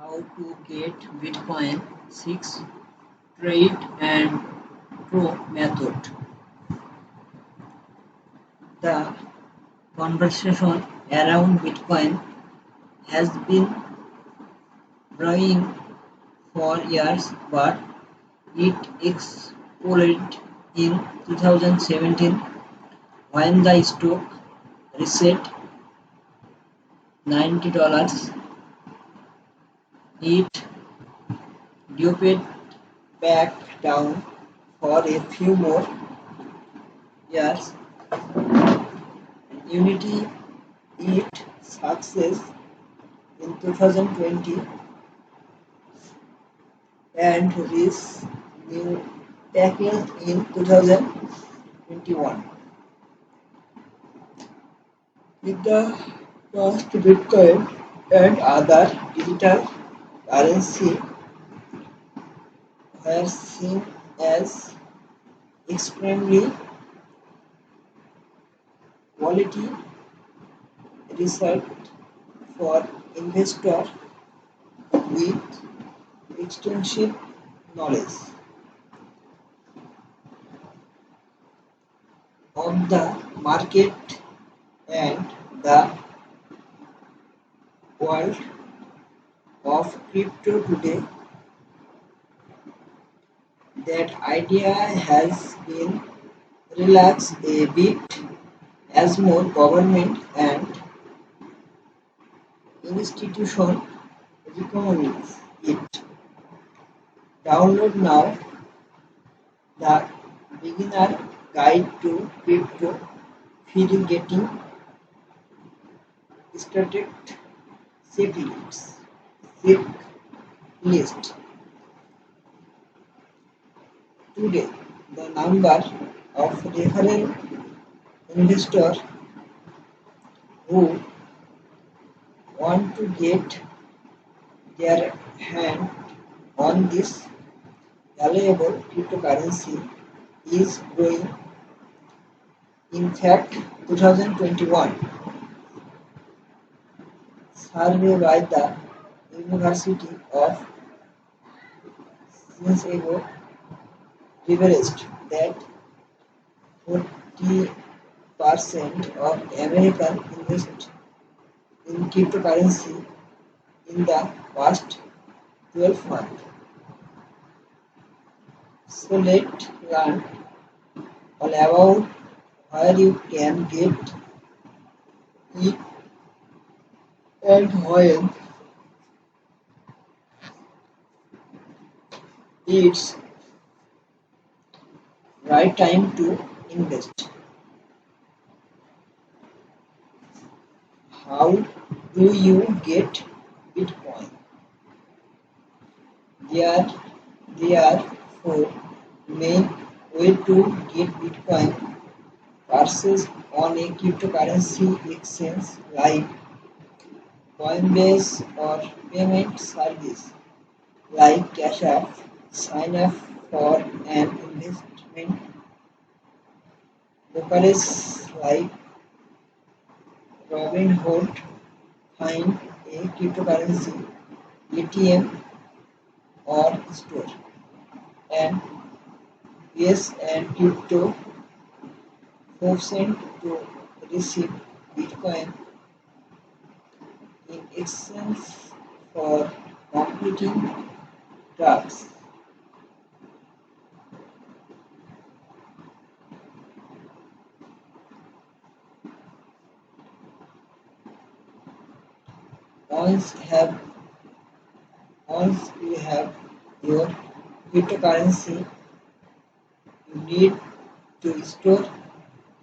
How to get Bitcoin 6 trade and pro method. The conversation around Bitcoin has been brewing for years, but it exploded in 2017 when the stock reset $90. It dipped back down for a few more years. Unity it success in 2020 and reached new tackles in 2021. With the first Bitcoin and other digital currency were seen as extremely volatile research for investors with extensive knowledge of the market and the world of crypto today. That idea has been relaxed a bit as more government and institution recognize it. Download now the beginner guide to crypto feed getting started checklist. Checklist. Today, the number of referral investors who want to get their hand on this valuable cryptocurrency is growing. In fact, 2021 survey by the University of Chicago revealed that 40% of Americans invest in cryptocurrency in the past 12 months. So let's learn all about where you can get it and when it's right time to invest. How do you get Bitcoin? There, there are four main ways to get Bitcoin. Purchase on a cryptocurrency exchange like Coinbase or payment service like Cash App. Sign up for an investment brokerage like Robinhood. Find a cryptocurrency ATM or store and yes and crypto percent to receive Bitcoin in exchange for completing tasks. Once have once you have your cryptocurrency, you need to store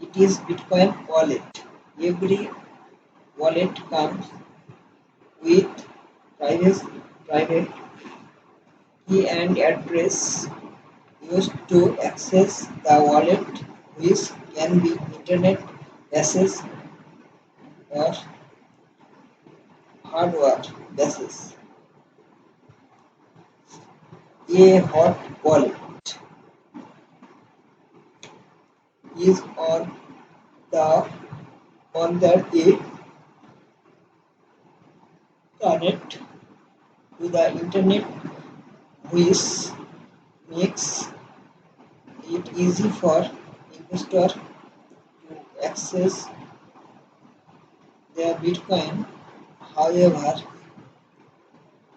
it is Bitcoin wallet. Every wallet comes with private private key and address used to access the wallet, which can be internet access or hardware access. A hot wallet is the one that is connect to the internet, which makes it easy for investors to access their Bitcoin. However,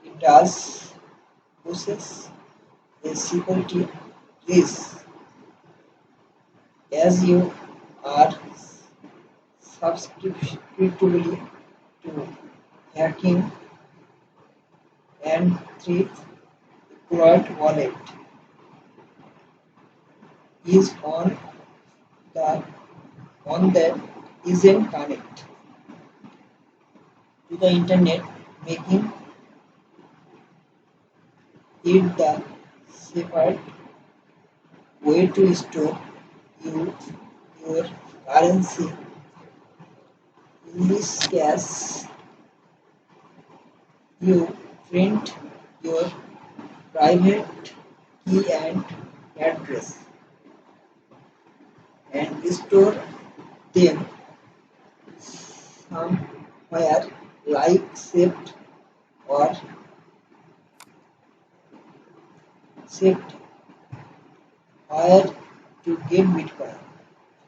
it does possess a security risk as you are susceptible to hacking and theft. Quiet wallet is the one that isn't connected to the internet, making it the safest way to store you, your currency. In this case, you print your private key and address and store them somewhere like saved or saved. Where to get Bitcoin?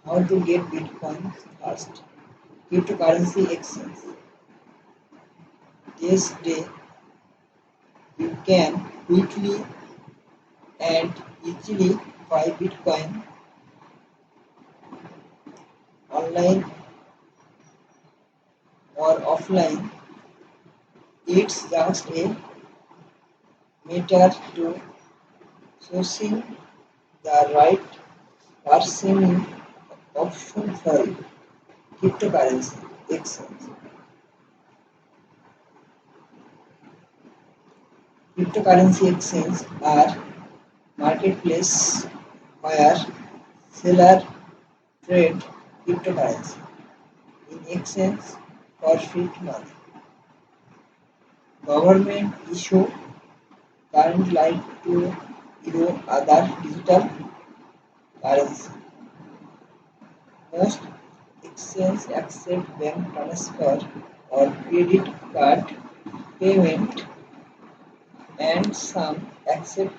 How to get Bitcoin first? Cryptocurrency exchange. This day you can quickly and easily buy Bitcoin online or offline. It's just a matter to choosing the right person option for you. Cryptocurrency exchange. Cryptocurrency exchange are marketplace where sellers trade cryptocurrency in exchange for fiat money. Government issue current like to other digital currency. Most exchanges accept bank transfer or credit card payment and some accept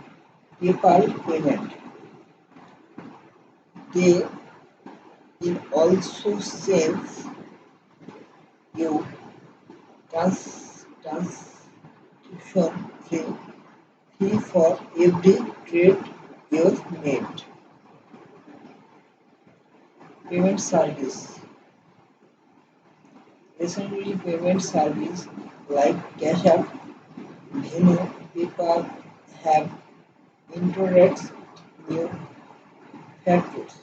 PayPal payment. They will also save you transaction fee for every trade you made. Payment service. Recently, payment service like Cash App, Venmo, PayPal have introduced new features